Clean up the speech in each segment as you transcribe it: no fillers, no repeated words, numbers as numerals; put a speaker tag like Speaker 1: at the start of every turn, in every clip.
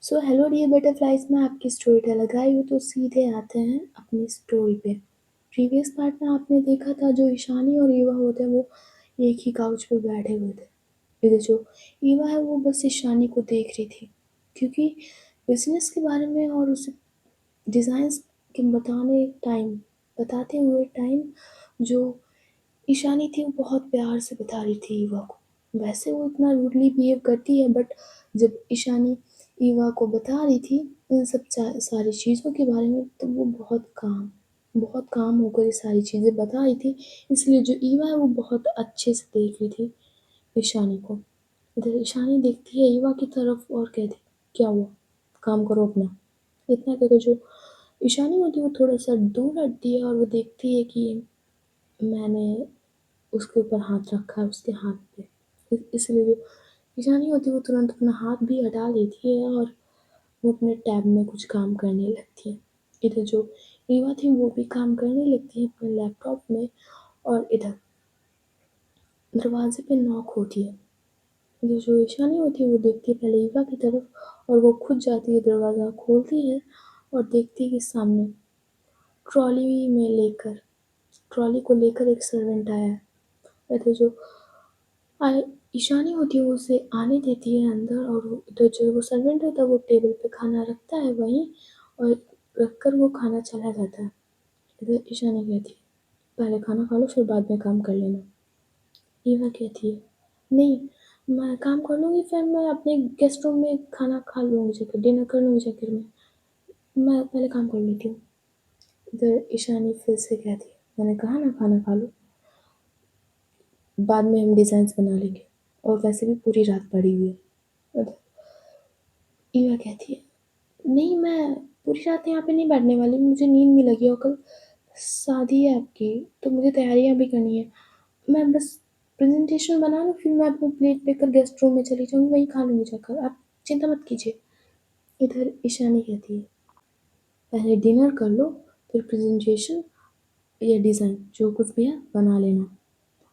Speaker 1: So hello dear butterflies, मैं आपकी story teller आई हूँ। तो सीधे आते हैं अपनी स्टोरी पे। प्रीवियस पार्ट में आपने देखा था जो ईशानी और ईवा होते हैं वो एक ही काउच पे बैठे हुए थे। इधर जो ईवा है वो बस ईशानी को देख रही थी, क्योंकि बिजनेस के बारे में और उसे डिज़ाइंस के बताते हुए टाइम जो ईशानी थी वो बहुत प्यार से बता रही थी ईवा को। वैसे वो इतना रूडली बिहेव करती है, बट जब ईशानी ईवा को बता रही थी इन सब सारी चीज़ों के बारे में, तो वो बहुत काम होकर ये सारी चीज़ें बता रही थी। इसलिए जो ईवा है वो बहुत अच्छे से देख रही थी ईशानी को। इधर ईशानी देखती है ईवा की तरफ और कहती, क्या हुआ, काम करो अपना। इतना कहकर जो ईशानी होती है वो थोड़ा सा दूर हटती है और वो देखती है कि मैंने उसके ऊपर हाथ रखा है, उसके हाथ पे। इसलिए जो ईशानी होती है वो तुरंत अपना हाथ भी हटा लेती है और वो अपने टैब में कुछ काम करने लगती है। इधर जो ईवा थी वो भी काम करने लगती है अपने लैपटॉप में, और इधर दरवाजे पे नॉक होती है। इधर जो ईशानी होती है वो देखती है पहले ईवा की तरफ, और वो खुद जाती है, दरवाज़ा खोलती है और देखती है कि सामने ट्रॉली में लेकर ट्रॉली को लेकर एक सर्वेंट आया है। इधर जो आए ईशानी होती है वो उसे आने देती है अंदर, और उधर जो वो सर्वेंट होता है वो टेबल पे खाना रखता है वहीं, और रखकर वो खाना चला जाता है। इधर ईशानी कहती है, पहले खाना खा लो फिर बाद में काम कर लेना। ईवा कहती है, नहीं, मैं काम कर लूँगी, फिर मैं अपने गेस्ट रूम में खाना खा लूँगी, जाकर डिनर कर लूँगी, जाकर मैं पहले काम कर लेती हूँ। इधर ईशानी फिर से कहती है, मैंने कहा ना खाना खा लो, बाद में हम डिज़ाइंस बना लेंगे, और वैसे भी पूरी रात पड़ी हुई है। ईवा कहती है, नहीं, मैं पूरी रात यहाँ पे नहीं बैठने वाली, मुझे नींद भी लगी, और कल शादी है आपकी, तो मुझे तैयारियाँ भी करनी है। मैं बस प्रेजेंटेशन बना लूँ, फिर मैं अपनी प्लेट लेकर गेस्ट रूम में चली जाऊँगी, वहीं खा लूँगी जाकर, आप चिंता मत कीजिए। इधर ईशानी कहती है, पहले डिनर कर लो, फिर प्रेजेंटेशन या डिज़ाइन जो कुछ भी है बना लेना,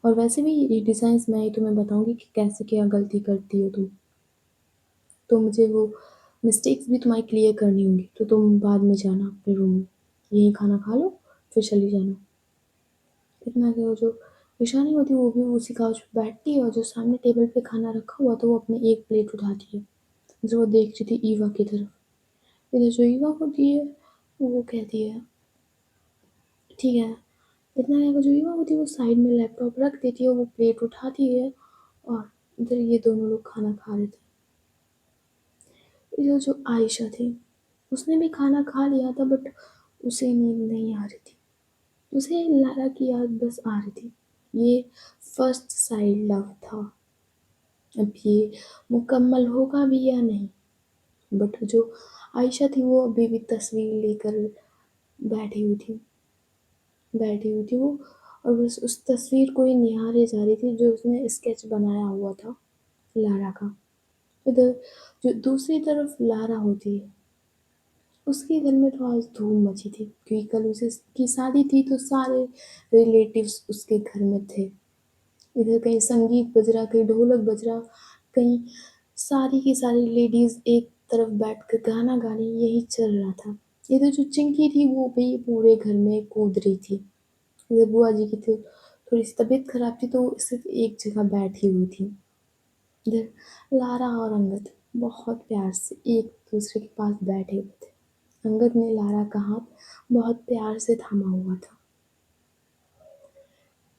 Speaker 1: और वैसे भी ये डिज़ाइंस मैं ही तुम्हें बताऊँगी कि कैसे क्या गलती करती हो तुम, तो मुझे वो मिस्टेक्स भी तुम्हारी क्लियर करनी होंगी, तो तुम बाद में जाना अपने रूम में, यहीं खाना खा लो फिर चली जाना। इतना कि वो जो ईशानी होती है वो भी उसी काउच पे बैठती है, और जो सामने टेबल पे खाना रखा हुआ था वो अपनी एक प्लेट उठाती है, जो वो देख रही थी ईवा की तरफ। इधर जो ईवा होती है वो कहती है, ठीक है। इतना कि जो ईवा होती है वो साइड में लैपटॉप रख देती है, वो प्लेट उठाती है, और इधर ये दोनों लोग खाना खा रहे थे। इधर जो आयशा थी उसने भी खाना खा लिया था, बट उसे नींद नहीं आ रही थी, उसे लारा की याद बस आ रही थी। ये फर्स्ट साइड लव था, अब ये मुकम्मल होगा भी या नहीं। बट जो आयशा थी वो अभी भी तस्वीर लेकर बैठी हुई थी वो, और बस उस तस्वीर को ही निहारे जा रही थी जो उसने स्केच बनाया हुआ था लारा का। इधर जो दूसरी तरफ लारा होती है उसके घर में तो आज धूम मची थी, क्योंकि कल उसे की शादी थी, तो सारे रिलेटिव्स उसके घर में थे। इधर कहीं संगीत बज रहा, कहीं ढोलक बज रहा, कहीं सारी की सारी लेडीज एक तरफ बैठकर गाना गा रही, यही चल रहा था। इधर जो चिंकी थी वो भी पूरे घर में कूद रही थी। इधर बुआ जी की तो थोड़ी सी तबीयत खराब थी, तो वो सिर्फ एक जगह बैठी हुई थी। इधर लारा और अंगद बहुत प्यार से एक दूसरे के पास बैठे हुए थे। अंगद ने लारा का हाथ बहुत प्यार से थामा हुआ था।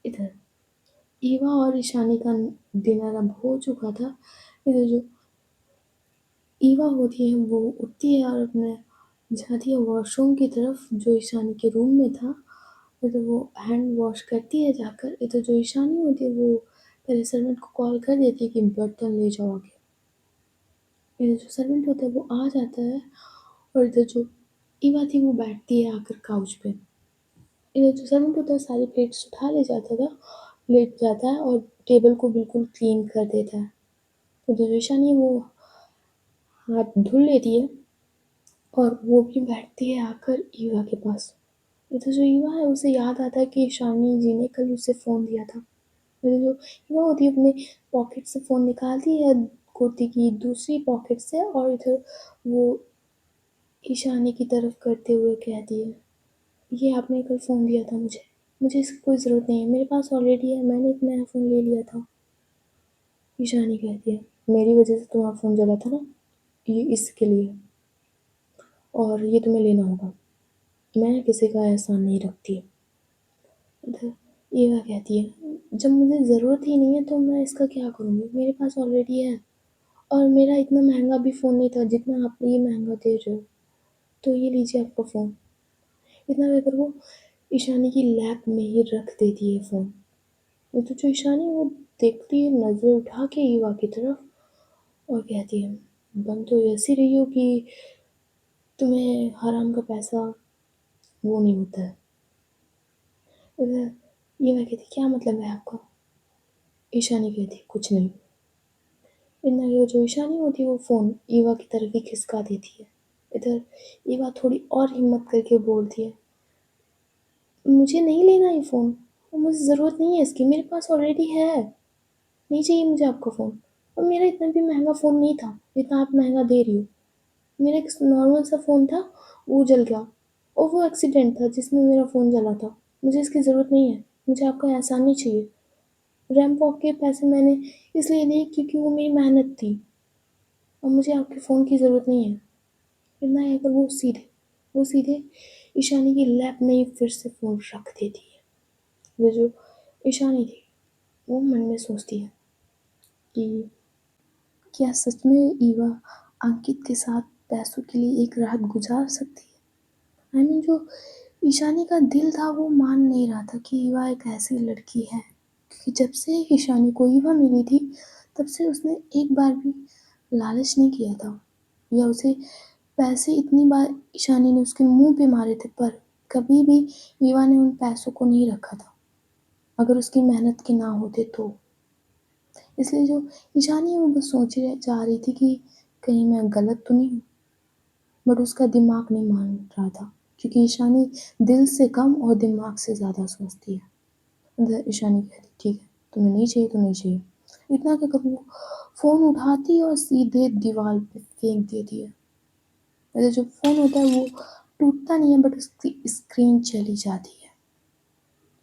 Speaker 1: इधर ईवा और ईशानी का डिनर अब हो चुका था। इधर जो ईवा होती है वो उठती है और अपने जाती है वॉशरूम की तरफ जो ईशानी के रूम में था। इधर वो हैंड वॉश करती है जाकर। इधर जो ईशानी होती है वो पहले सर्वेंट को कॉल कर देती है कि बर्तन ले जाओ आके। इधर जो सर्वेंट होता है वो आ जाता है, और इधर जो ईवा थी वो बैठती है आकर काउच पे। इधर जो सर्वेंट होता है सारी प्लेट्स उठा लेट जाता है और टेबल को बिल्कुल क्लीन कर देता है। तो जो ईशानी है वो हाथ धुल लेती है, और वो भी बैठती है आकर ईवा के पास। इधर जो ईवा है उसे याद आता है कि ईशानी जी ने कल उसे फ़ोन दिया था। इधर जो ईवा होती है अपने पॉकेट से फ़ोन निकालती है, कुर्ती की दूसरी पॉकेट से और इधर वो ईशानी की तरफ करते हुए कहती है, ये आपने कल फ़ोन दिया था मुझे, मुझे इसकी कोई ज़रूरत नहीं है, मेरे पास ऑलरेडी है, मैंने एक नया फ़ोन ले लिया था। ईशानी कहती है, मेरी वजह से तुम्हारा फ़ोन जला था ना, ये इसके लिए, और ये तुम्हें लेना होगा, मैं किसी का एहसान नहीं रखती। इधर ईवा कहती है, जब मुझे ज़रूरत ही नहीं है तो मैं इसका क्या करूँगी, मेरे पास ऑलरेडी है, और मेरा इतना महंगा भी फ़ोन नहीं था जितना आप ये महंगा दे रहे हो, तो ये लीजिए आपका फ़ोन। इतना कहकर वो ईशानी की लैप में ही रख देती है फ़ोन। वो तो जो ईशानी वो देखती है नज़र उठा के ईवा की तरफ और कहती है, बन तो ऐसी रही हो कि तुम्हें हराम का पैसा वो नहीं होता है। इधर ईवा कहती, क्या मतलब है आपका? ईशानी कहती, कुछ नहीं। इतना वो जो ईशानी होती है वो फ़ोन ईवा की तरफ ही खिसका देती है। इधर ईवा थोड़ी और हिम्मत करके बोलती है, मुझे नहीं लेना ये फ़ोन, मुझे ज़रूरत नहीं है इसकी, मेरे पास ऑलरेडी है, नहीं चाहिए मुझे आपका फ़ोन, और मेरा इतना भी महंगा फ़ोन नहीं था जितना आप महंगा दे रही हो, मेरा एक नॉर्मल सा फ़ोन था, वो जल गया, और वो एक्सीडेंट था जिसमें मेरा फ़ोन जला था, मुझे इसकी ज़रूरत नहीं है, मुझे आपका एहसान नहीं चाहिए। रैंप वॉक के पैसे मैंने इसलिए दिए क्योंकि वो मेरी मेहनत थी, और मुझे आपके फ़ोन की ज़रूरत नहीं है। इतना कहकर वो सीधे ईशानी की लैप में ही फिर से फ़ोन रख देती है। वो जो ईशानी थी वो मन में सोचती है कि क्या सच में ईवा अंकित के साथ पैसों के लिए एक रात गुजार सकती है। आई मीन जो ईशानी का दिल था वो मान नहीं रहा था कि ईवा एक ऐसी लड़की है, क्योंकि जब से ईशानी को ईवा मिली थी तब से उसने एक बार भी लालच नहीं किया था, या उसे पैसे इतनी बार ईशानी ने उसके मुंह पे मारे थे पर कभी भी ईवा ने उन पैसों को नहीं रखा था, अगर उसकी मेहनत के ना होते तो। इसलिए जो ईशानी है वो बस सोच जा रही थी कि कहीं मैं गलत तो नहीं हूँ, बट उसका दिमाग नहीं मान रहा था, क्योंकि ईशानी दिल से कम और दिमाग से ज़्यादा सोचती है। इधर ईशानी कहती, ठीक है, तुम्हें नहीं चाहिए तो नहीं चाहिए। इतना कहकर वो फ़ोन उठाती है और सीधे दीवार पे फेंक देती है। वैसे जो फ़ोन होता है वो टूटता नहीं है बट उसकी स्क्रीन चली जाती है।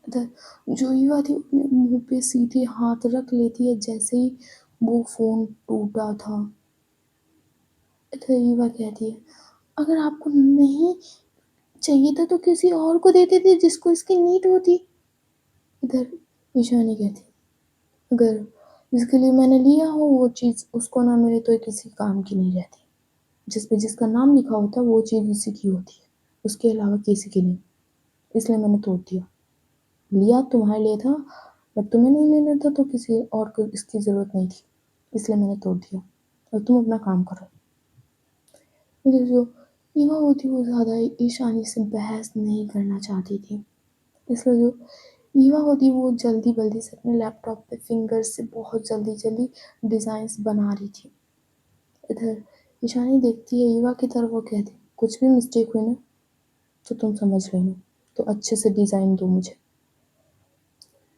Speaker 1: इधर जो युवा थी अपने मुंह पे सीधे हाथ रख लेती है जैसे ही वो फ़ोन टूटा था। इधर युवा कहती है, अगर आपको नहीं चाहिए था तो किसी और को देते थे जिसको इसकी नीड होती। इधर ईशानी कहती, अगर जिसके लिए मैंने लिया हो वो चीज़ उसको ना मिले तो ये किसी काम की नहीं रहती। जिस पे जिसका नाम लिखा होता है वो चीज़ उसी की होती है, उसके अलावा किसी की नहीं। इसलिए मैंने तोड़ दिया। लिया तुम्हारे लिए था, बट तुम्हें नहीं लेना था तो किसी और को इसकी ज़रूरत नहीं थी, इसलिए मैंने तोड़ दिया, और तुम अपना काम करो। मुझे जो ईवा होती वो ज़्यादा ईशानी से बहस नहीं करना चाहती थी, इसलिए जो ईवा होती वो जल्दी जल्दी से अपने लैपटॉप पे फिंगर से बहुत जल्दी जल्दी डिज़ाइंस बना रही थी। इधर ईशानी देखती है ईवा की तरफ, वो कहती, कुछ भी मिस्टेक हुई ना तो तुम समझ लेना, तो अच्छे से डिज़ाइन दो मुझे।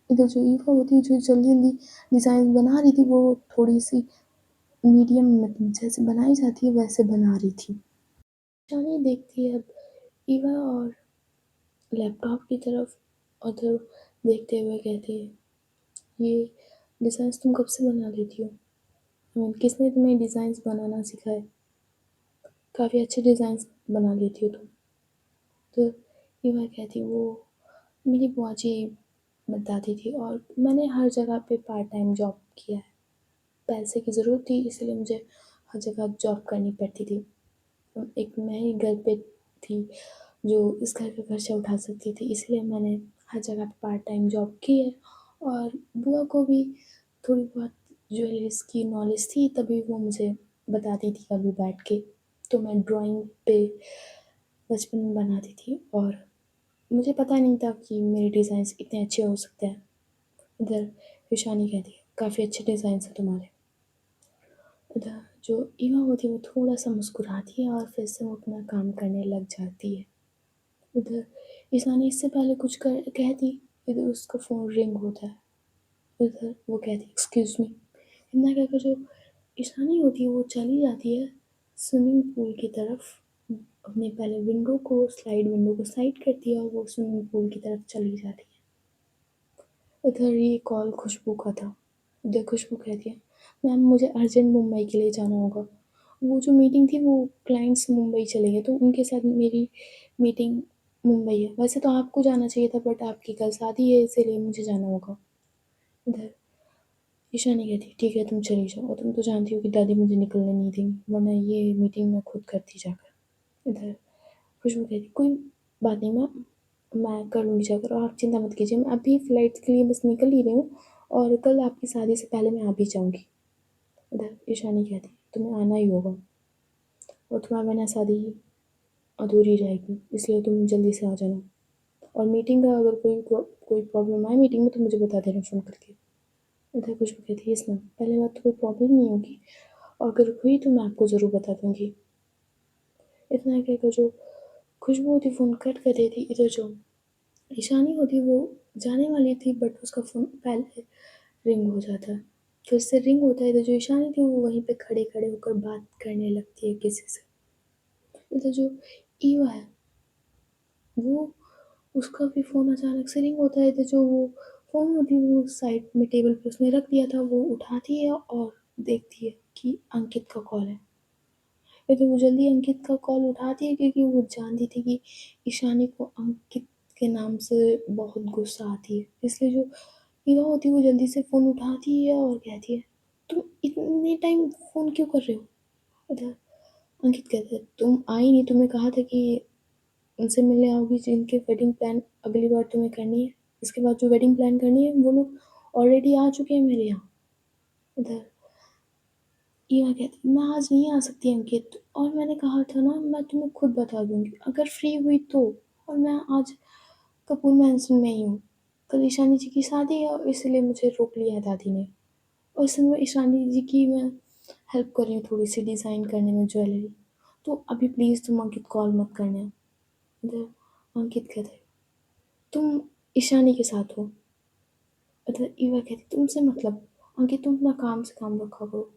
Speaker 1: इधर जो ईवा होती है जो जल्दी जल्दी डिज़ाइन बना रही थी वो थोड़ी सी मीडियम में जैसे बनाई जाती है वैसे बना रही थी। शानी देखती है अब ईवा और लैपटॉप की तरफ, उधर देखते हुए कहती है, ये डिज़ाइंस तुम कब से बना लेती हो? किसने तुम्हें डिज़ाइंस बनाना सिखाया? काफ़ी अच्छे डिज़ाइंस बना लेती हो तुम। तो ईवा कहती, वो मेरी बुआ जी बताती थी, और मैंने हर जगह पे पार्ट टाइम जॉब किया है। पैसे की ज़रूरत थी इसलिए मुझे हर जगह जॉब करनी पड़ती थी। एक मैं ही घर पे थी जो इस घर का खर्चा उठा सकती थी, इसलिए मैंने हर जगह पे पार्ट टाइम जॉब की है, और बुआ को भी थोड़ी बहुत ज्वेलरीज़ की नॉलेज थी, तभी वो मुझे बताती थी कभी बैठ के। तो मैं ड्राइंग पे बचपन में बनाती थी, और मुझे पता नहीं था कि मेरे डिज़ाइंस इतने अच्छे हो सकते हैं। इधर ईशानी कहती है, काफ़ी अच्छे डिज़ाइंस हैं तुम्हारे। उधर जो ईवा होती है वो थोड़ा-सा मुस्कुराती है और फिर से वो अपना काम करने लग जाती है। उधर ईशानी इससे पहले कुछ कहती, इधर उसका फ़ोन रिंग होता है। उधर वो कहती, एक्सक्यूज़ मी। इतना कहकर जो ईशानी होती है वो चली जाती है स्विमिंग पूल की तरफ। अपने पहले विंडो को साइड करती है और वो स्विमिंग पूल की तरफ चली जाती है। उधर ये कॉल खुशबू का था। उधर खुशबू कहती है, मैम मुझे अर्जेंट मुंबई के लिए जाना होगा। वो जो मीटिंग थी वो क्लाइंट्स मुंबई चले गए तो उनके साथ मेरी मीटिंग मुंबई है। वैसे तो आपको जाना चाहिए था बट आपकी कल शादी है इसीलिए मुझे जाना होगा। इधर ईशानी कहती है, ठीक है तुम चली जाओ और तुम तो जानती हो कि दादी मुझे निकलने नहीं देंगी वरना ये मीटिंग मैं खुद करती जाकर। इधर खुशबू कहती, कोई बात नहीं मैं कर लूँगी जाकर और आप चिंता मत कीजिए। मैं अभी फ़्लाइट के लिए बस निकल ही रही हूँ और कल आपकी शादी से पहले मैं आ भी जाऊँगी। इधर ईशानी कहती, तुम्हें आना ही होगा और तुम्हारे बिना शादी अधूरी रहेगी इसलिए तुम जल्दी से आ जाना। और मीटिंग का अगर कोई प्रॉब्लम आए मीटिंग में तो मुझे बता देना फ़ोन करके। इधर खुशबू कहती है, यस मैम, पहली बात तो कोई प्रॉब्लम नहीं होगी और अगर हुई तो मैं आपको ज़रूर बता दूँगी। इतना कहकर जो खुशबू होती फ़ोन कट कर देती। इधर जो ईशानी होती वो जाने वाली थी बट उसका फ़ोन पहले रिंग हो जाता है। फिर से रिंग होता है। इधर जो ईशानी थी वो वहीं पे खड़े खड़े होकर बात करने लगती है किसी से। इधर जो ईवा है वो उसका भी फ़ोन अचानक से रिंग होता है। इधर जो वो फ़ोन होती है वो साइड में टेबल पे उसने रख दिया था वो उठाती है और देखती है कि अंकित का कॉल है। लेकिन वो जल्दी अंकित का कॉल उठाती है क्योंकि वो जानती थी कि ईशानी को अंकित के नाम से बहुत गुस्सा आती है। इसलिए जो ईवा होती है वो जल्दी से फ़ोन उठाती है और कहती है, तुम इतने टाइम फ़ोन क्यों कर रहे हो? उधर अंकित कहता है, तुम आई नहीं, तुम्हें कहा था कि उनसे मिलने आओगी जिनके वेडिंग प्लान अगली बार तुम्हें करनी है। इसके बाद जो वेडिंग प्लान करनी है वो लोग ऑलरेडी आ चुके हैं मेरे यहाँ। उधर ईवा कहती, मैं आज नहीं आ सकती अंकित और मैंने कहा था ना मैं तुम्हें खुद बता दूंगी अगर फ्री हुई तो। और मैं आज कपूर मैंसन में ही हूँ। कल ईशानी जी की शादी है और इसलिए मुझे रोक लिया है दादी ने। और इस समय ईशानी जी की मैं हेल्प कर रही हूँ थोड़ी सी डिज़ाइन करने में ज्वेलरी। तो अभी प्लीज़ तुम अंकित कॉल मत करना। इधर अंकित कहता है, तुम ईशानी के साथ हो। इधर ईवा कहती, तुमसे मतलब अंकित तुम अपना काम से काम रखा करो।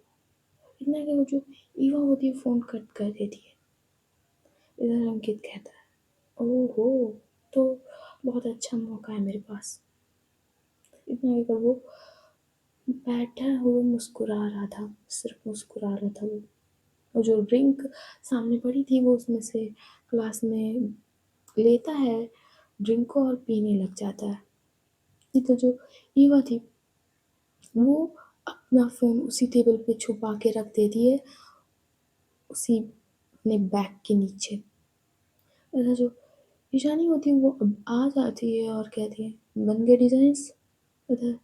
Speaker 1: इतना क्या जो ईवा होती है फ़ोन कट कर देती है। इधर अंकित कहता है, ओहो, तो बहुत अच्छा मौका है मेरे पास। इतना कहकर वो बैठा हुआ मुस्कुरा रहा था, सिर्फ मुस्कुरा रहा था वो। और जो ड्रिंक सामने पड़ी थी वो उसमें से ग्लास में लेता है ड्रिंक को और पीने लग जाता है। नहीं तो जो ईवा थी वो अपना फ़ोन उसी टेबल पे छुपा के रख देती है उसी अपने बैग के नीचे। ऐसा जो ईशानी होती है वो अब आ जाती है और कहती है, बन गए डिज़ाइन्स? उधर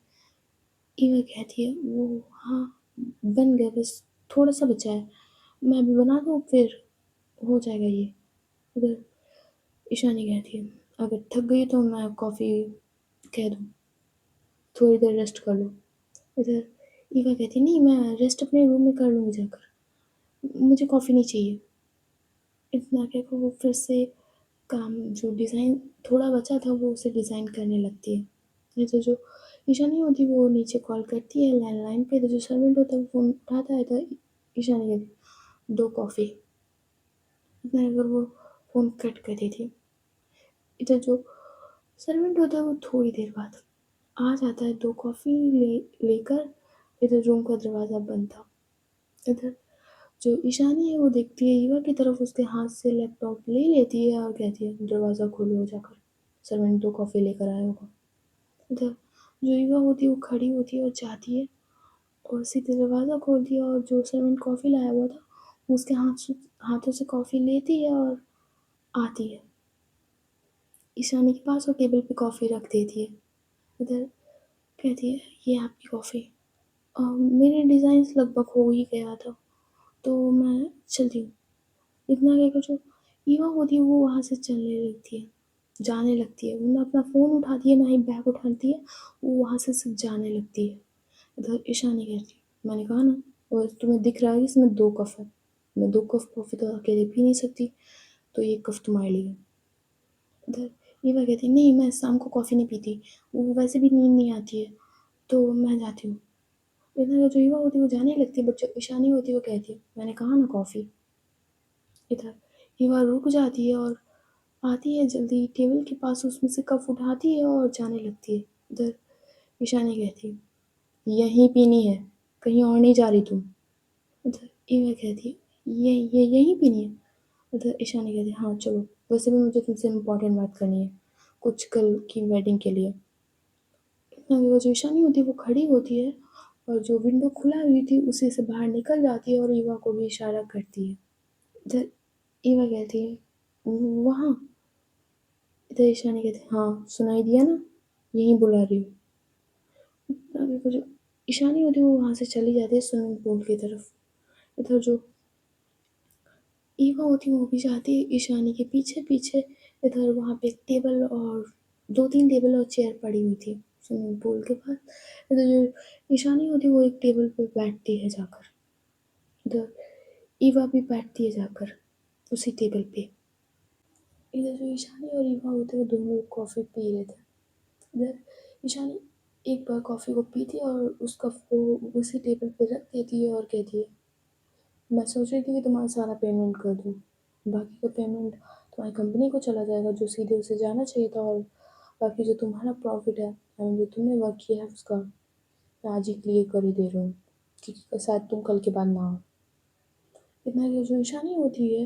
Speaker 1: ईवा कहती है, वो हाँ बन गए बस थोड़ा सा बचा है, मैं अभी बना दूँ फिर हो जाएगा ये। उधर ईशानी कहती है, अगर थक गई तो मैं कॉफ़ी कह दूँ, थोड़ी देर रेस्ट कर लो। इधर ईवा कहती है, नहीं मैं रेस्ट अपने रूम में कर लूँगी जाकर, मुझे कॉफ़ी नहीं चाहिए। इतना कहकर वो फिर से काम जो डिज़ाइन थोड़ा बचा था वो उसे डिज़ाइन करने लगती है। नहीं तो जो ईशानी होती है वो नीचे कॉल करती है लैंडलाइन पे। तो जो सर्वेंट होता है वो फ़ोन उठाता है तो ईशानी कहती है, दो कॉफ़ी। इतना कहकर वो फ़ोन कट कर देती है। इधर जो सर्वेंट होता है वो थोड़ी देर बाद आ जाता है दो कॉफ़ी लेकर। इधर रूम का दरवाज़ा बंद था। इधर जो ईशानी है वो देखती है ईवा की तरफ, उसके हाथ से लैपटॉप ले लेती है और कहती है, दरवाज़ा खोलो जाकर, सर्वेंट दो कॉफ़ी लेकर आया होगा। इधर जो ईवा होती है वो खड़ी होती है और जाती है और सीधे दरवाज़ा खोलती है और जो सर्वेंट कॉफ़ी लाया हुआ था वो उसके हाथों से कॉफ़ी लेती है और आती है ईशानी के पास और टेबल पे कॉफ़ी रख देती है। इधर कहती है, ये आपकी कॉफ़ी। मेरे डिज़ाइंस लगभग हो ही गया था तो मैं चलती हूँ। इतना कहकर जो ईवा होती है वो वहाँ से चलने लगती है, जाने लगती है। वो ना अपना फ़ोन उठाती है ना ही बैग उठाती है, वो वहाँ से सिर्फ जाने लगती है। इधर ईशानी कहती है, मैंने कहा ना और तुम्हें दिख रहा है कि इसमें दो कप है, मैं दो कप कॉफ़ी तो अकेले पी नहीं सकती तो ये कप तुम्हारे लिए। इधर ईवा कहती है, नहीं मैं शाम को कॉफ़ी नहीं पीती, वो वैसे भी नींद नहीं आती है तो मैं जाती हूँ। इधर जो युवा होती है वो जाने लगती है, बट जो ईशानी होती है वो कहती है मैंने कहा ना कॉफ़ी। इधर युवा रुक जाती है और आती है जल्दी टेबल के पास, उसमें से कप उठाती है और जाने लगती है। इधर ईशानी कहती है यहीं पीनी है, कहीं और नहीं जा रही तुम। उधर युवा कहती है ये यहीं पीनी है। उधर ईशानी कहती है हाँ चलो, वैसे भी मुझे तुमसे इम्पोर्टेंट बात करनी है, कुछ कल की वेडिंग के लिए। वो जो ईशानी होती है वो खड़ी होती है और जो विंडो खुला हुई थी उसी से बाहर निकल जाती है और ईवा को भी इशारा करती है। इधर ईवा कहती है वहाँ। इधर ईशानी कहती है हाँ सुनाई दिया ना, यहीं बुला रही हूँ। अभी वो जो ईशानी होती है वो वहाँ से चली जाती है स्विमिंग पूल की तरफ। इधर जो ईवा होती है वो भी जाती है ईशानी के पीछे पीछे। इधर वहाँ पे एक टेबल और दो तीन टेबल और चेयर पड़ी हुई थी स्विमिंग पूल के पास। इधर जो ईशानी होती है वो एक टेबल पे बैठती है जाकर। इधर ईवा भी बैठती है जाकर उसी टेबल पे। इधर जो ईशानी और ईवा होते हैं वो दोनों लोग कॉफ़ी पी रहे थे। इधर ईशानी एक बार कॉफ़ी को पीती है और उस कप को उसी टेबल पे रख देती है और कहती है मैं सोच रही थी कि तुम्हारा सारा पेमेंट कर दूँ, बाकी का पेमेंट तुम्हारी कंपनी को चला जाएगा जो सीधे उसे जाना चाहिए था, और बाकी जो तुम्हारा प्रॉफिट है जो तुमने वर्क किया है उसका मैं आज ही क्लियर कर ही दे रहा हूँ, क्योंकि शायद तुम कल के बाद ना हो। इतना कि जो ईशानी होती है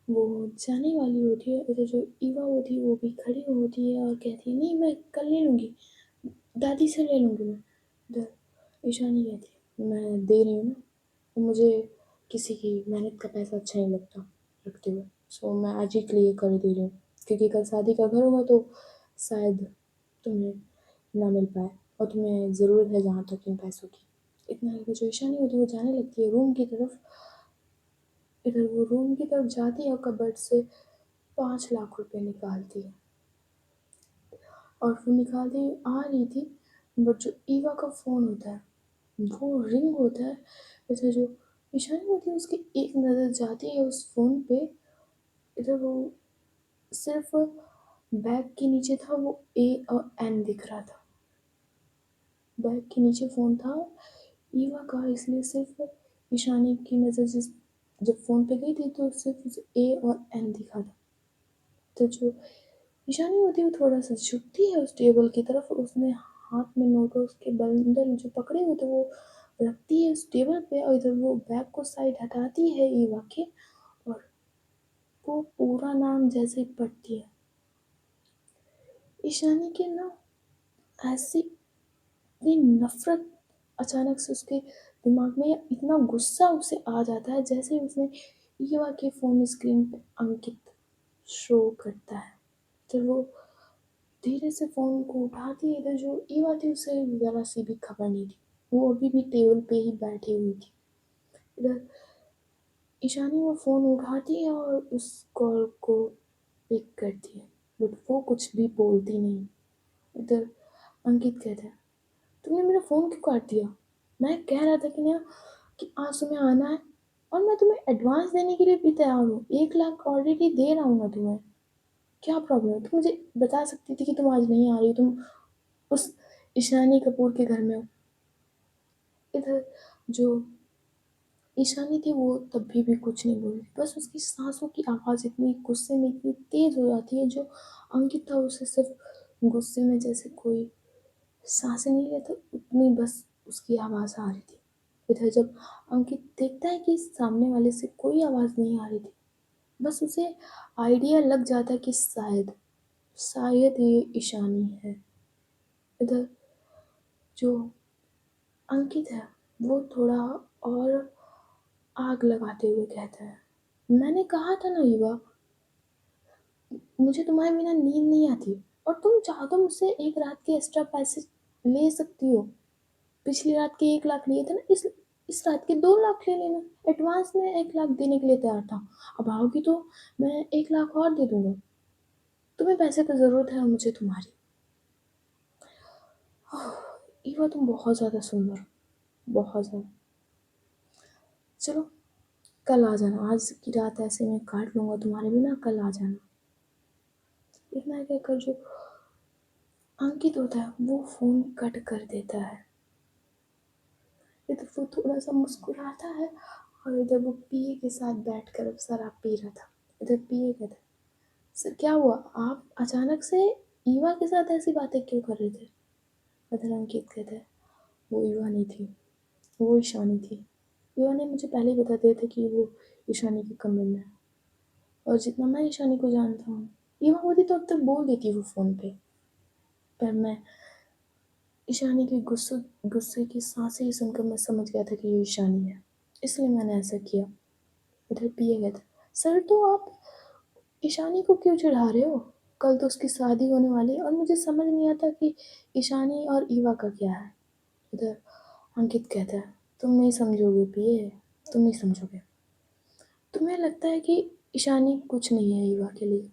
Speaker 1: वो जाने वाली होती है। इधर जो ईवा होती है वो भी खड़ी होती है और कहती है नहीं मैं कल ले लूँगी, दादी से ले लूँगी मैं। इधर ईशानी कहती है मैं दे रही हूँ ना, तो मुझे किसी की मेहनत का पैसा अच्छा नहीं लगता रखते हुए, सो मैं आज ही क्लियर कर दे रही हूँ, क्योंकि कल शादी का घर होगा तो शायद तुम्हें ना मिल पाए और तुम्हें ज़रूरत है जहाँ तक इन पैसों की। इतना कि जो ईशानी होती है वो जाने लगती है रूम की तरफ। इधर वो रूम की तरफ जाती है और कबर्ड से 5 लाख रुपए निकालती है और वो निकालती आ रही थी, बट जो ईवा का फ़ोन होता है वो रिंग होता है। इधर जो ईशानी होती है उसकी एक नज़र जाती है उस फ़ोन पे। इधर वो सिर्फ बैग के नीचे था, वो ए और एन दिख रहा था। बैग के नीचे फ़ोन था ईवा का, इसलिए सिर्फ ईशानी की नज़र जिस जब फ़ोन पे गई थी तो सिर्फ उसे ए और एन दिखा था। तो जो ईशानी होती है वो थोड़ा सा झुकती है उस टेबल की तरफ, उसने हाथ में नोटों के बंडल जो पकड़े हुए थे वो रखती है उस टेबल पे, और इधर वो बैग को साइड हटाती है ईवा के, और वो पूरा नाम जैसे ही पढ़ती है ईशानी के ना ऐसी इतनी नफरत अचानक से उसके दिमाग में, इतना गुस्सा उसे आ जाता है जैसे ही उसने ईवा के फ़ोन स्क्रीन पे अंकित शो करता है। तो वो धीरे से फ़ोन को उठाती है। इधर जो ईवा थी उसे ज़रा सी भी खबर नहीं थी, वो अभी भी टेबल पे ही बैठी हुई थी। इधर ईशानी वो फ़ोन उठाती है और उस कॉल को पिक करती है, बट वो कुछ भी बोलती नहीं। इधर अंकित कहता है तुमने मेरा फ़ोन क्यों काट दिया, मैं कह रहा था कि ना कि आज तुम्हें आना है और मैं तुम्हें एडवांस देने के लिए भी तैयार हूँ, 1 लाख ऑलरेडी दे रहा हूँ ना तुम्हें, क्या प्रॉब्लम है, तुम मुझे बता सकती थी कि तुम आज नहीं आ रही, तुम उस ईशानी कपूर के घर में हो। इधर जो ईशानी थी वो तब भी कुछ नहीं बोली, बस उसकी सांसों की आवाज़ इतनी गुस्से में इतनी तेज़ हो जाती है, जो अंकित था उसे सिर्फ गुस्से में जैसे कोई सांसें नहीं लेता उतनी बस उसकी आवाज़ आ रही थी। इधर जब अंकित देखता है कि सामने वाले से कोई आवाज़ नहीं आ रही थी, बस उसे आइडिया लग जाता है कि शायद शायद ये ईशानी है। इधर जो अंकित है वो थोड़ा और आग लगाते हुए कहता है मैंने कहा था ना युवा, मुझे तुम्हारे बिना नींद नहीं आती, और तुम चाहो तो मुझसे एक रात के एक्स्ट्रा पैसे ले सकती हो, पिछली रात के 1 लाख लिए थे ना, इस रात के 2 लाख ले लेना, एडवांस में 1 लाख देने के लिए तैयार था, अब आओगी तो मैं 1 लाख और दे दूंगा, तुम्हें पैसे की ज़रूरत है मुझे तुम्हारी। ईवा तुम बहुत ज़्यादा सुंदर हो, बहुत ज़्यादा, चलो कल आ जाना, आज की रात ऐसे मैं काट लूँगा तुम्हारे बिना, कल आ जाना। इतना कहकर जो अंकित होता है वो फ़ोन कट कर देता है। इधर वो थोड़ा-सा मुस्कुराता है और इधर वो पिए के साथ बैठकर अब शराब पी रहा था। इधर पिए कहता है, "सर क्या हुआ? आप अचानक से ईवा के साथ ऐसी बातें क्यों कर रहे थे?" इधर अंकित कहता है, "वो ईवा नहीं थी, वो ईशानी थी। ईवा ने मुझे पहले ही बता दिया था कि वो ईशानी के कमरे में है और जितना मैं ईशानी को जानता हूँ, ईवा होती तो अब तक बोल देती वो फ़ोन पे। पर मैं ईशानी के गुस्से की साँसें ही सुनकर मैं समझ गया था कि ये ईशानी है, इसलिए मैंने ऐसा किया।" उधर पिए गया था, "सर तो आप ईशानी को क्यों चिढ़ा रहे हो? कल तो उसकी शादी होने वाली है और मुझे समझ नहीं आता कि ईशानी और ईवा का क्या है?" उधर अंकित कहता है, "तुम नहीं समझोगे पिए, तुम नहीं समझोगे। तुम्हें लगता है कि ईशानी कुछ नहीं है ईवा के लिए,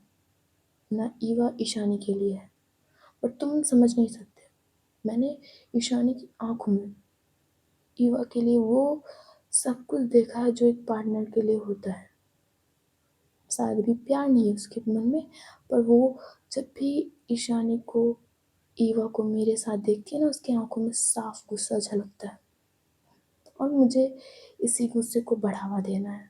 Speaker 1: ना ईवा ईशानी के लिए है, पर तुम समझ नहीं सकते। मैंने ईशानी की आँखों में ईवा के लिए वो सब कुछ देखा है जो एक पार्टनर के लिए होता है। शायद अभी प्यार नहीं है उसके मन में, पर वो जब भी ईशानी को ईवा को मेरे साथ देखती है ना, उसकी आँखों में साफ गुस्सा झलकता है और मुझे इसी गुस्से को बढ़ावा देना है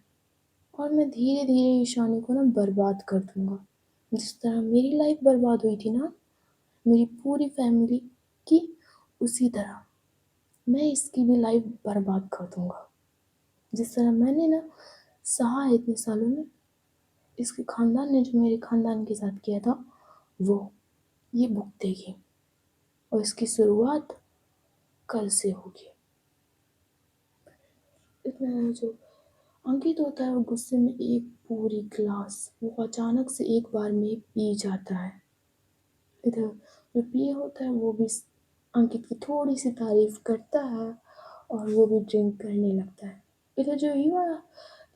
Speaker 1: और मैं धीरे-धीरे ईशानी को ना बर्बाद कर दूँगा। जिस तरह मेरी लाइफ़ बर्बाद हुई थी ना, मेरी पूरी फैमिली की, उसी तरह मैं इसकी भी लाइफ़ बर्बाद कर दूँगा। जिस तरह मैंने ना सहा है इतने सालों में, इसके ख़ानदान ने जो मेरे ख़ानदान के साथ किया था, वो ये भुगतेगी और इसकी शुरुआत कल से होगी। इतना जो अंकित होता है वो गुस्से में एक पूरी ग्लास वो अचानक से एक बार में पी जाता है। इधर जो पिए होता है वो भी अंकित की थोड़ी सी तारीफ करता है और वो भी ड्रिंक करने लगता है। इधर जो ईवा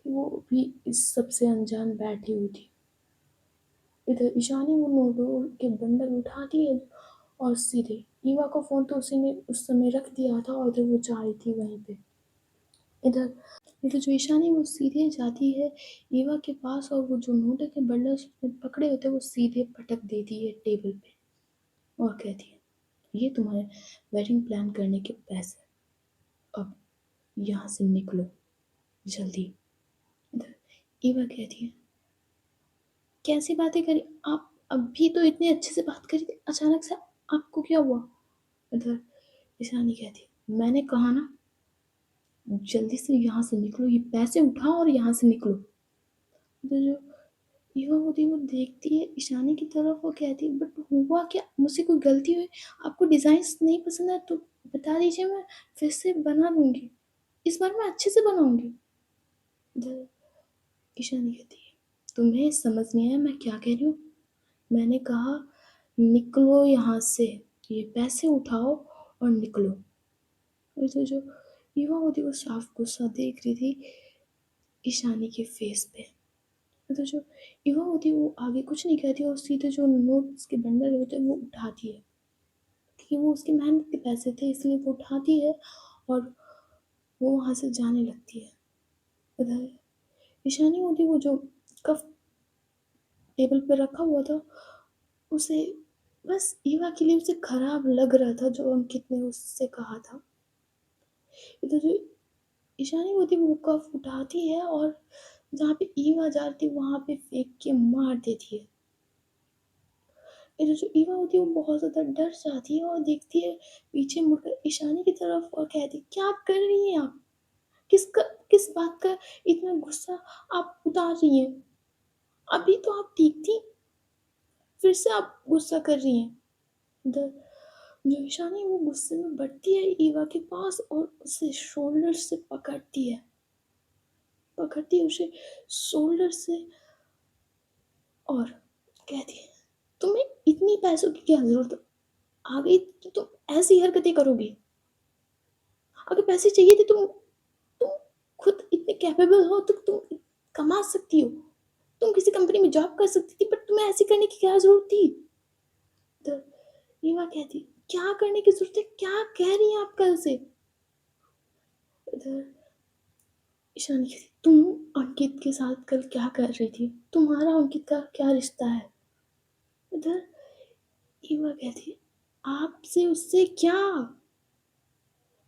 Speaker 1: वो भी इस सबसे अनजान बैठी हुई थी। इधर ईशानी वो नोटों के बंडल उठाती है और सीधे ईवा का फ़ोन तो उसी ने उस समय रख दिया था और इधर वो जा रही थी वहीं पे। इधर इधर जो ईशानी वो सीधे जाती है ईवा के पास और वो जो नोटों के बंडल उसने पकड़े होते हैं वो सीधे पटक देती है टेबल पे और कहती है, "ये तुम्हारे वेडिंग प्लान करने के पैसे, अब यहाँ से निकलो जल्दी।" इधर ईवा कहती है, "कैसी बातें करी? आप अभी तो इतने अच्छे से बात करी थी, अचानक से आपको क्या हुआ?" इधर ईशानी कहती है, "मैंने कहा ना जल्दी से यहाँ से निकलो, ये पैसे उठाओ और यहाँ से निकलो।" तो जो युवा होती है वो देखती है ईशानी की तरफ, वो कहती है, "बट हुआ क्या? मुझसे कोई गलती हुई? आपको डिज़ाइन्स नहीं पसंद है तो बता दीजिए, मैं फिर से बना दूँगी। इस बार मैं अच्छे से बनाऊँगी।" इधर ईशानी कहती है, "तुम्हें समझ नहीं आया मैं क्या कह रही हूँ? मैंने कहा निकलो यहाँ से, ये पैसे उठाओ और निकलो।" और तो जो युवा होती है वो साफ गुस्सा देख रही थी ईशानी के फेस पे। तो जो युवा होती है वो आगे कुछ नहीं कहती और सीधे जो नोट्स के बंडल होते हैं वो उठाती है, क्योंकि वो उसकी मेहनत के पैसे थे इसलिए वो उठाती है और वो वहाँ से जाने लगती है। उधर ईशानी होती है वो जो कप टेबल पे रखा हुआ था, उसे बस ईवा के लिए उसे खराब लग रहा था जो अंकित ने उससे कहा था। इधर जो ईशानी होती है वो कप उठाती है और जहाँ पे ईवा जा रही थी वहाँ पे फेंक के मार देती है। इधर जो ईवा होती है वो बहुत ज़्यादा डर जाती है और देखती है पीछे मुड़कर ईशानी की तरफ और कहती है, "क्या कर रही हैं आप? किस बात का इतना गुस्सा आप उतार रही हैं? अभी तो आप ठीक थी, फिर से आप गुस्सा कर रही हैं।" इधर जो ईशानी वो गुस्से में बढ़ती है ईवा के पास और उसे शोल्डर से पकड़ती है उसे शोल्डर से और कहती है, "तुम्हें इतनी पैसों की क्या ज़रूरत आ गई कि तुम ऐसी हरकतें करोगी? अगर पैसे चाहिए थे तुम खुद इतने कैपेबल हो तो तुम कमा सकती हो। तुम किसी कंपनी में जॉब कर सकती थी, बट तुम्हें ऐसे करने की क्या ज़रूरत थी?" तो रीवा कहती, "क्या करने की ज़रूरत है? क्या कह रही हैं आप कल से?" इधर ईशानी कहती, "तुम अंकित के साथ कल क्या कर रही थी? तुम्हारा अंकित का क्या रिश्ता है?" इधर रीवा कहती, "आपसे उससे क्या?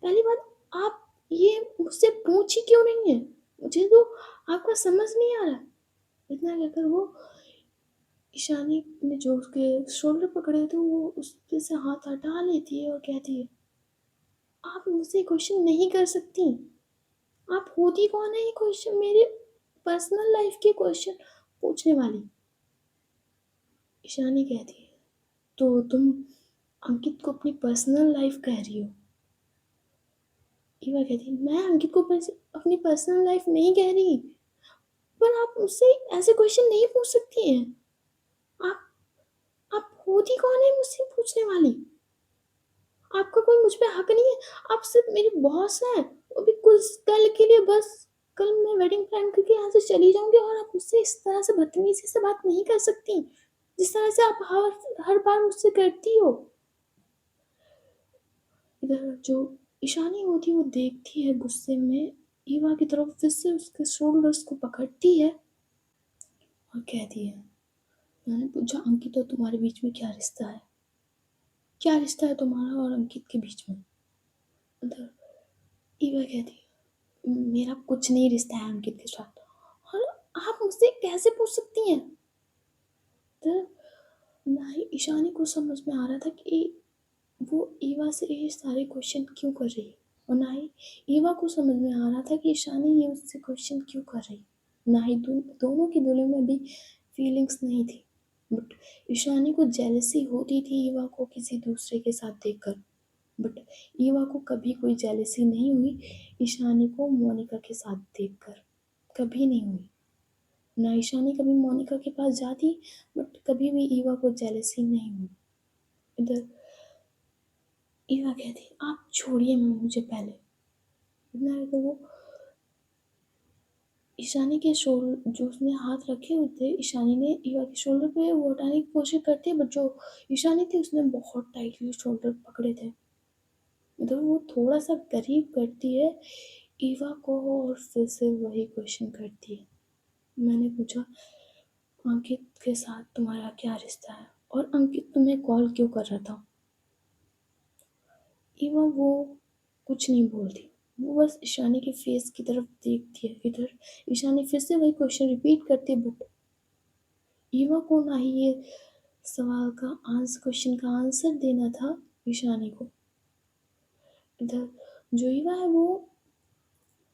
Speaker 1: पहली बात, आप ये मुझसे पूछ ही क्यों नहीं है? मुझे तो आपका समझ नहीं आ रहा। इतना कहकर वो ईशानी ने जो उसके शोल्डर पकड़े थे वो उस पे से हाथ हटा लेती है और कहती है, आप मुझसे क्वेश्चन नहीं कर सकती। आप होती कौन है ये क्वेश्चन मेरे पर्सनल लाइफ के क्वेश्चन पूछने वाली? ईशानी कहती है, तो तुम अंकित को अपनी पर्सनल लाइफ कह रही हो? ईवा कहती है, मैं अंकित को अपनी पर्सनल लाइफ नहीं कह रही, पर आप मुझसे ऐसे क्वेश्चन नहीं पूछ सकती हैं। आप आप होती कौन है मुझसे पूछने वाली? आपका कोई मुझ पे हक नहीं है। आप सिर्फ मेरे बॉस हैं, वो भी कुछ कल के लिए बस। कल मैं वेडिंग प्लान करके यहाँ से चली जाऊंगी और आप मुझसे इस तरह से बदतमीजी से बात नहीं कर सकती, जिस तरह से आप हर बार मुझसे करती हो। इधर जो ईशानी होती है वो देखती है गुस्से में ईवा की तरफ, फिर से उसके शोल्डर्स को पकड़ती है और कहती है, मैंने पूछा अंकित और तुम्हारे बीच में क्या रिश्ता है? क्या रिश्ता है तुम्हारा और अंकित के बीच में? इधर ईवा कहती है, मेरा कुछ नहीं रिश्ता है अंकित के साथ। और आप मुझसे कैसे पूछ सकती हैं? तो ना ही ईशानी को समझ में आ रहा था कि वो ईवा से ये सारे क्वेश्चन क्यों कर रही है, और ना ही ईवा को समझ में आ रहा था कि ईशानी ये उससे क्वेश्चन क्यों कर रही। ना ही दोनों के दिलों में भी फीलिंग्स नहीं थी, बट ईशानी को जेलसी होती थी ईवा को किसी दूसरे के साथ देखकर। बट ईवा को कभी कोई जेलसी नहीं हुई ईशानी को मोनिका के साथ देखकर, कभी नहीं हुई। ना ईशानी कभी मोनिका के पास जाती, बट कभी भी ईवा को जेलसी नहीं हुई। इधर ईवा कहती, आप छोड़िए मुझे पहले। इतना तो वो ईशानी के शोल्डर जो उसने हाथ रखे हुए थे, ईशानी ने ईवा के शोल्डर पे वो हटाने की कोशिश करती है, बट जो ईशानी थी उसने बहुत टाइटली शोल्डर पकड़े थे। इधर वो थोड़ा सा करीब करती है ईवा को और फिर से वही क्वेश्चन करती है, मैंने पूछा अंकित के साथ तुम्हारा क्या रिश्ता है और अंकित तुम्हें कॉल क्यों कर रहा था? ईवा वो कुछ नहीं बोलती, वो बस ईशानी के फेस की तरफ देखती है। इधर ईशानी फिर से वही क्वेश्चन रिपीट करती है, बट ईवा को ना ही ये सवाल का आंसर क्वेश्चन का आंसर देना था ईशानी को। इधर जो ईवा है वो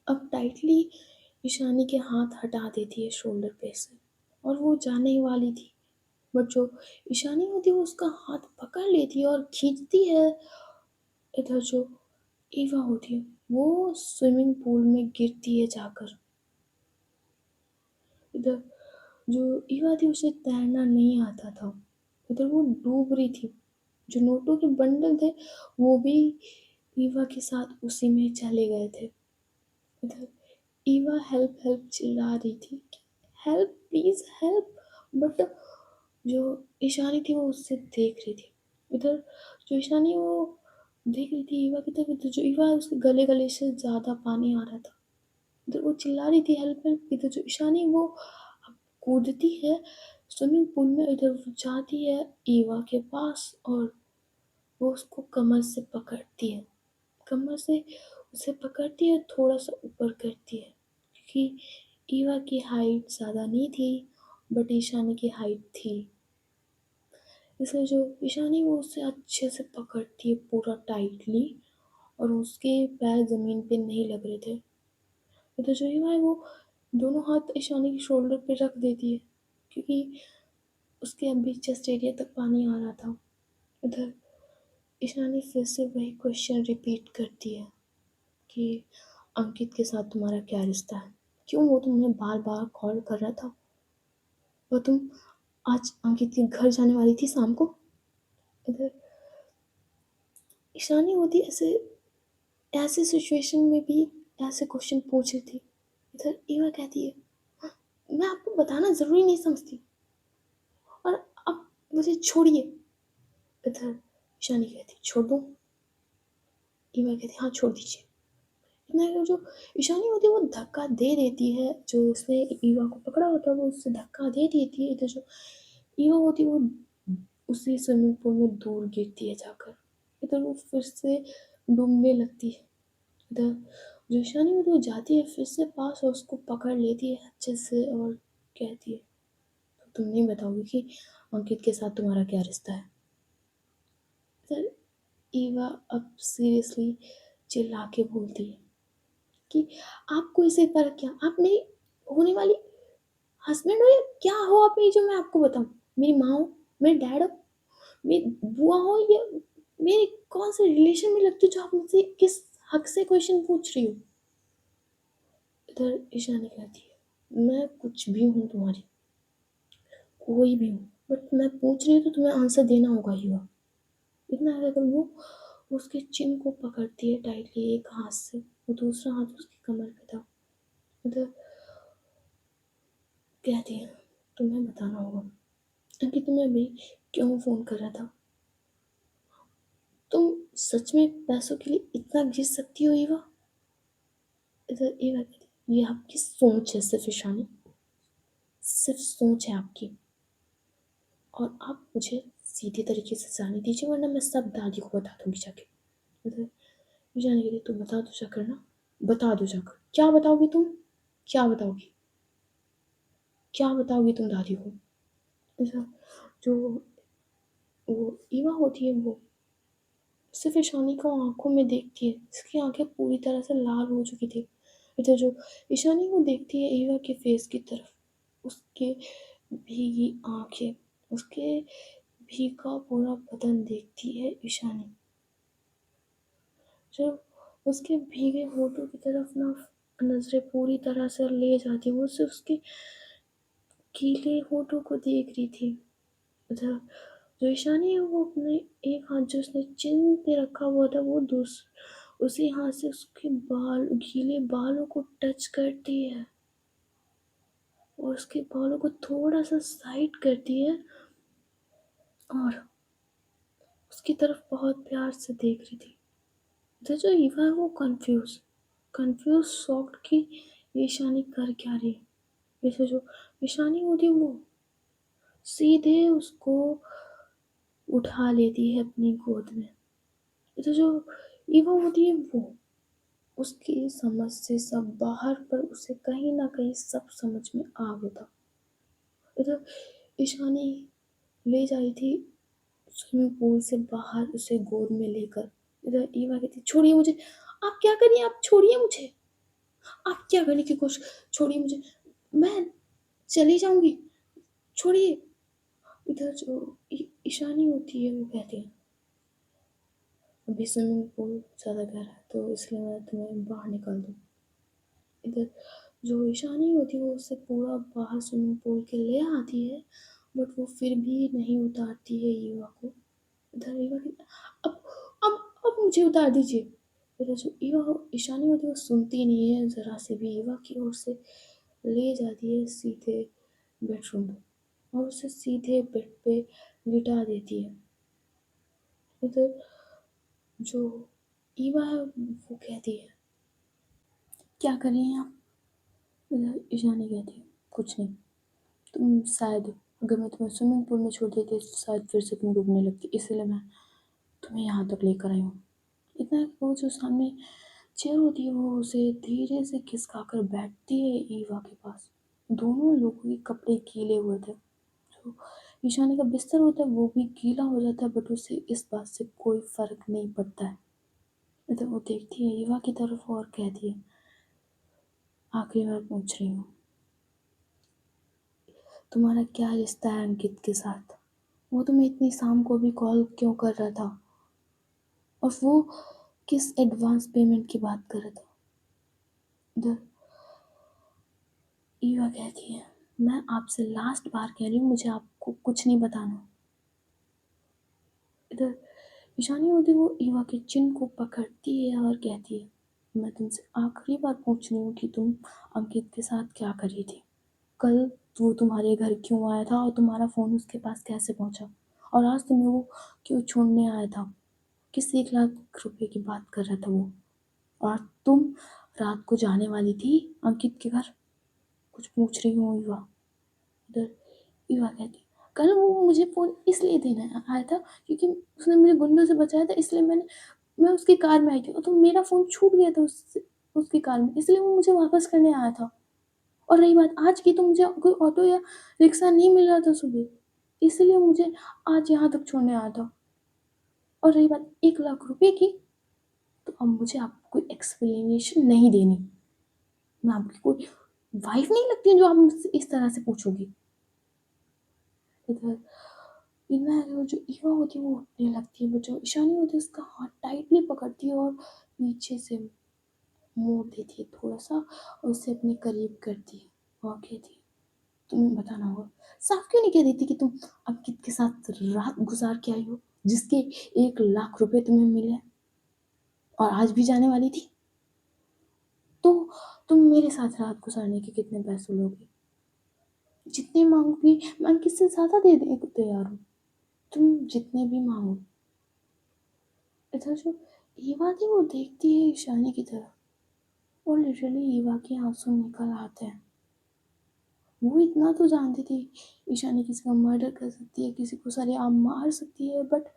Speaker 1: अब टाइटली ईशानी के हाथ हटा देती है शोल्डर पे से, और वो जाने ही वाली थी, बट जो ईशानी होती है वो उसका हाथ पकड़ लेती है और खींचती है। इधर जो ईवा होती है वो स्विमिंग पूल में गिरती है जाकर। इधर जो ईवा थी उसे तैरना नहीं आता था, इधर वो डूब रही थी। जो नोटों के बंडल थे वो भी ईवा के साथ उसी में चले गए थे। इधर ईवा हेल्प हेल्प चिल्ला रही थी, हेल्प प्लीज हेल्प, बट जो ईशानी थी वो उससे देख रही थी। इधर जो ईशानी वो देख रही थी ईवा की तरफ, इधर जो ईवा है उसके गले गले से ज़्यादा पानी आ रहा था। इधर वो चिल्ला रही थी हेल्प हेल्प, इधर जो ईशानी वो अब कूदती है स्विमिंग पूल में। इधर वो जाती है ईवा के पास और वो उसको कमर से पकड़ती है, कमर से उसे पकड़ती है, थोड़ा सा ऊपर करती है, क्योंकि ईवा की हाइट ज़्यादा नहीं थी बट ईशानी की हाइट थी। इसलिए जो ईशानी वो उसे अच्छे से पकड़ती है पूरा टाइटली, और उसके पैर ज़मीन पे नहीं लग रहे थे। इधर जो ईवा है वो दोनों हाथ ईशानी के शोल्डर पे रख देती है, क्योंकि उसके अभी चेस्ट एरिया तक पानी आ रहा था। इधर ईशानी फिर से वही क्वेश्चन रिपीट करती है कि अंकित के साथ तुम्हारा क्या रिश्ता है? क्यों वो तुम्हें बार बार कॉल कर रहा था? और तुम आज अंकित के घर जाने वाली थी शाम को? इधर ईशानी होती ऐसे ऐसे सिचुएशन में भी ऐसे क्वेश्चन पूछ रही थी। इधर ईवा कहती है, "हाँ, मैं आपको बताना ज़रूरी नहीं समझती और अब मुझे छोड़िए।" इधर ईशानी कहती, छोड़ दूँ? ईवा कहती, हाँ छोड़ दीजिए। इतना जो ईशानी होती है वो धक्का दे देती है, जो उसने ईवा को पकड़ा होता है वो उससे धक्का दे देती है। इधर जो ईवा होती है वो उसी स्विमिंग पूल में दूर गिरती है जाकर। इधर वो फिर से डूबने लगती है। इधर जो ईशानी होती है वो जाती है फिर से पास और उसको पकड़ लेती है अच्छे से और कहती है, तो तुम नहीं बताओगी कि अंकित के साथ तुम्हारा क्या रिश्ता है? फिर ईवा अब सीरियसली चिल्ला के बोलती है कि आपको इससे फर्क क्या, आप मेरी होने वाली हस्बैंड हो या क्या हो आप, ये जो मैं आपको बताऊं, मेरी माँ हो, मेरे डैड हो, मेरी बुआ हो, या मेरे कौन से रिलेशन में लगती हो जो आप मुझसे किस हक से क्वेश्चन पूछ रही हो? इधर ईशानी कहती है, मैं कुछ भी हूँ तुम्हारी, कोई भी हूँ, बट मैं पूछ रही हूँ तो तुम्हें आंसर देना होगा ही हुआ। इतना कहकर वो उसके चिन को पकड़ती है टाइटली एक हाथ से, वो दूसरा हाथ उसकी कमर पे था। इधर कहती है, तुम्हें बताना होगा कि तुम्हें अभी क्यों फोन कर रहा था। तुम सच में पैसों के लिए इतना घिस सकती हो ईवा? इधर ईवा कहती है, ये आपकी सोच है सिर्फ ईशानी, सिर्फ सोच है आपकी, और आप मुझे सीधे तरीके से जाने दीजिए वरना मैं सब दादी को बता दूंगी जाके। इधर ईशानी कहती है, तू बता दो जाकर ना, बता दो जाकर। क्या बताओगी तुम? क्या बताओगी? क्या बताओगी तुम दादी को? इधर जो वो ईवा होती है वो सिर्फ ईशानी को आंखों में देखती है, इसकी आंखें पूरी तरह से लाल हो चुकी थी। इधर जो ईशानी को देखती है ईवा के फेस की तरफ, उसके भीगी आंखें, उसके भीगा पूरा बदन देखती है ईशानी। जब उसके भीगे होठों की तरफ ना नजरें पूरी तरह से ले जाती, वो सिर्फ उसके गीले होठों को देख रही थी। उधर जो ईशानी है वो अपने एक हाथ जो उसने चिन पे रखा हुआ था वो उसी हाथ से उसके बाल, गीले बालों को टच करती है और उसके बालों को थोड़ा सा साइड करती है और उसकी तरफ बहुत प्यार से देख रही थी। तो जो ईवा है वो कंफ्यूज शॉक्ड कि ये ईशानी कर क्या रही है। जैसे जो ईशानी होती है वो सीधे उसको उठा लेती है अपनी गोद में। तो जो ईवा होती है वो उसकी समझ से सब बाहर, पर उसे कहीं ना कहीं सब समझ में आ गया था। इधर ईशानी ले जाई थी स्विमिंग पूल से बाहर उसे गोद में लेकर। इधर ईवा कहती, छोड़िए मुझे, आप क्या करिए, आप छोड़िए मुझे, आप क्या करने की कोशिश, छोड़िए मुझे, मैं चली जाऊंगी, छोड़िए। इधर जो ईशानी होती है वो कहती है, अभी स्विमिंग पूल ज़्यादा गहरा है तो इसलिए मैं तुम्हें बाहर निकाल दूँ। इधर जो ईशानी होती है वो उससे पूरा बाहर स्विमिंग पूल के ले आती है, बट वो फिर भी नहीं उतारती है ईवा को। इधर ईवा की, अब अब मुझे उतार दीजिए। इधर जो ईवा ईशानी होती है वो सुनती नहीं है ज़रा से भी, ईवा की ओर से ले जाती है सीधे बेडरूम में और उसे सीधे बेड पे लिटा देती है। इधर जो ईवा है वो कहती है, क्या कर रही हैं आप? इधर ईशानी कहती है, कुछ नहीं, तुम शायद, अगर मैं तुम्हें स्विमिंग पूल में छोड़ देती तो शायद फिर से तुम डूबने लगती, इसीलिए मैं तुम्हें यहाँ तक लेकर आई हूँ। इतना कि वो जो सामने चेयर होती है वो उसे धीरे से खिसका कर बैठती है ईवा के पास। दोनों लोगों के कपड़े गीले हुए थे, जो ईशानी का बिस्तर होता है वो भी गीला हो जाता है, बट उसे इस बात से कोई फर्क नहीं पड़ता है। इधर वो देखती है ईवा की तरफ और कहती है, आखिरी बार पूछ रही हूँ, तुम्हारा क्या रिश्ता है अंकित के साथ? वो तुम्हें इतनी शाम को भी कॉल क्यों कर रहा था, और वो किस एडवांस पेमेंट की बात कर रहा था? इधर ईवा कहती है, मैं आपसे लास्ट बार कह रही हूँ, मुझे आपको कुछ नहीं बताना। इधर ईशानी होती वो ईवा के चिन को पकड़ती है और कहती है, मैं तुमसे आखिरी बार पूछ रही हूँ कि तुम अंकित के साथ क्या कर रही थी? कल वो तुम्हारे घर क्यों आया था और तुम्हारा फ़ोन उसके पास कैसे पहुंचा? और आज तुम्हें वो क्यों छोड़ने आया था? किस 1 लाख रुपए की बात कर रहा था वो? और तुम रात को जाने वाली थी अंकित के घर? कुछ पूछ रही हूँ ईवा। इधर ईवा कहती, कल वो मुझे फ़ोन इसलिए देने आया था क्योंकि उसने मुझे गुंडों से बचाया था, इसलिए मैं उसकी कार में आई थी और तो मेरा फ़ोन छूट गया था उससे, उसकी कार में, इसलिए वो मुझे वापस करने आया था। और रही बात आज की, तो मुझे कोई ऑटो या रिक्शा नहीं मिल रहा था सुबह, इसलिए मुझे आज यहाँ तक छोड़ने आया था। और रही बात 1 लाख रुपए की, तो अब मुझे आपको कोई एक्सप्लेनेशन नहीं देनी। मैं आपकी कोई वाइफ नहीं लगती जो आप मुझसे इस तरह से पूछोगी। इधर इतना है, वो जो ईवा होती है वो उठने लगती है, वो जो ईशानी होती है उसका हाथ टाइटली पकड़ती है और पीछे से मोड़ देती है थोड़ा सा, और उसे अपने करीब करती है और कहती है, तुम्हें बताना होगा। साफ क्यों नहीं कह देती कि तुम अंकित के साथ रात गुजार के आई हो, जिसके 1 लाख रुपए तुम्हें मिले और आज भी जाने वाली थी? तो तुम मेरे साथ रात गुजारने के कितने पैसे लोगे? जितने मांगोगी मैं अंकित से ज्यादा दे देने को तैयार हूँ, तुम जितने भी मांगो। इधर जो ईवा थी वो देखती है ईशानी की तरफ, और लिटरली ईवा के आंसू निकल आते हैं। वो इतना तो जानती थी ईशानी किसी का मर्डर कर सकती है, किसी को सरेआम मार सकती है, बट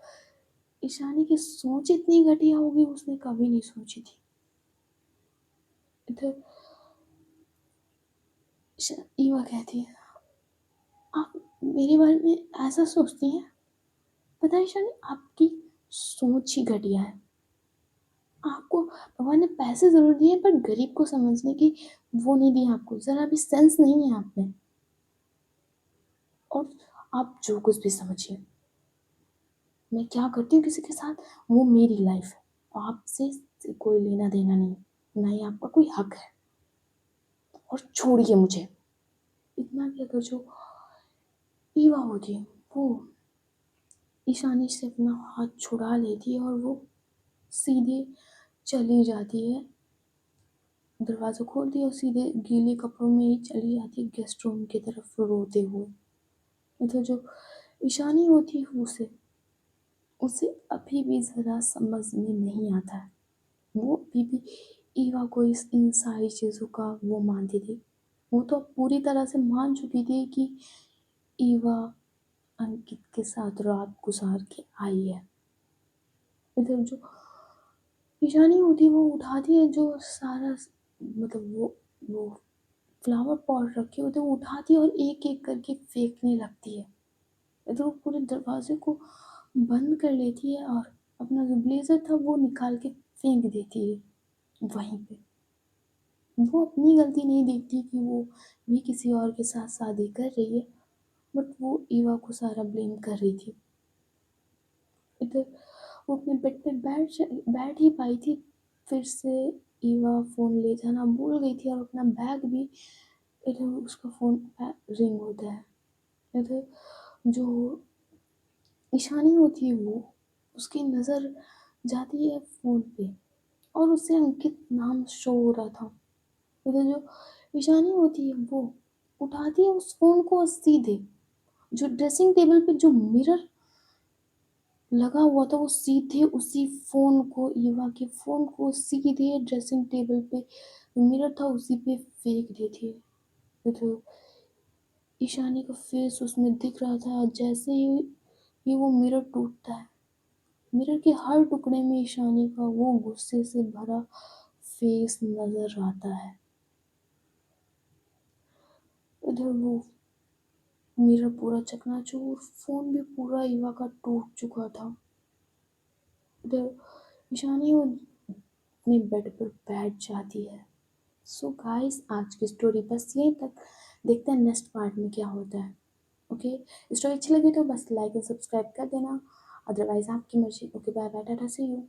Speaker 1: ईशानी की सोच इतनी घटिया होगी उसने कभी नहीं सोची थी। इधर ईवा कहती है, आप मेरे बारे में ऐसा सोचती हैं? पता है ईशानी, आपकी सोच ही घटिया है। आपको भगवान ने पैसे जरूर दिए पर गरीब को समझने की वो नहीं दी, आपको जरा भी सेंस नहीं है आप में। और आप जो कुछ भी समझिए, मैं क्या करती हूँ किसी के साथ वो मेरी लाइफ है, आपसे कोई लेना देना नहीं, ना ही आपका कोई हक है। और छोड़िए मुझे। इतना कि अगर जो ईवा होती है वो ईशानी से अपना हाथ छुड़ा लेती है और वो सीधे चली जाती है, दरवाज़ा खोलती है और सीधे गीले कपड़ों में ही चली जाती है गेस्ट रूम की तरफ रोते हुए। मतलब जो ईशानी होती है उसे उसे अभी भी ज़रा समझ में नहीं आता है। वो अभी भी ईवा को इन सारी चीज़ों का वो मानती थी। वो तो अब पूरी तरह से मान चुकी थी कि ईवा अंकित के साथ रात गुजार के आई है। इधर जो ईशानी होती है वो उठाती है जो सारा, मतलब वो फ्लावर पॉट रखे होते वो उठाती है और एक एक करके फेंकने लगती है। इधर वो पूरे दरवाजे को बंद कर लेती है और अपना जो ब्लेजर था वो निकाल के फेंक देती है वहीं पे। वो अपनी गलती नहीं देखती कि वो भी किसी और के साथ शादी कर रही है, बट वो ईवा को सारा ब्लेम कर रही थी। इधर वो अपने बेड पे बैठ ही पाई थी, फिर से ईवा फ़ोन ले जाना भूल गई थी और अपना बैग भी, इधर उसका फ़ोन रिंग होता है। इधर जो ईशानी होती है वो, उसकी नज़र जाती है फ़ोन पे और उससे अंकित नाम शो हो रहा था। इधर जो ईशानी होती है वो उठाती है उस फ़ोन को और सीधे जो ड्रेसिंग टेबल पे जो मिरर लगा हुआ था वो सीधे उसी फ़ोन को, ईवा के फ़ोन को सीधे ड्रेसिंग टेबल पे मिरर था उसी पे फेंक देती है। तो ईशानी का फेस उसमें दिख रहा था, जैसे ही वो मिरर टूटता है, मिरर के हर टुकड़े में ईशानी का वो गुस्से से भरा फेस नजर आता है। इधर वो मिरर पूरा चकनाचूर, फोन भी पूरा ईवा का टूट चुका था। इधर ईशानी वो अपने बेड पर बैठ जाती है। सो गाइस, आज की स्टोरी बस यहीं तक, देखते हैं नेक्स्ट पार्ट में क्या होता है। ओके, स्टोरी अच्छी लगी तो बस लाइक एंड सब्सक्राइब कर देना, अदरवाइज आपकी मर्जी। Okay, bye bye, tata, see you.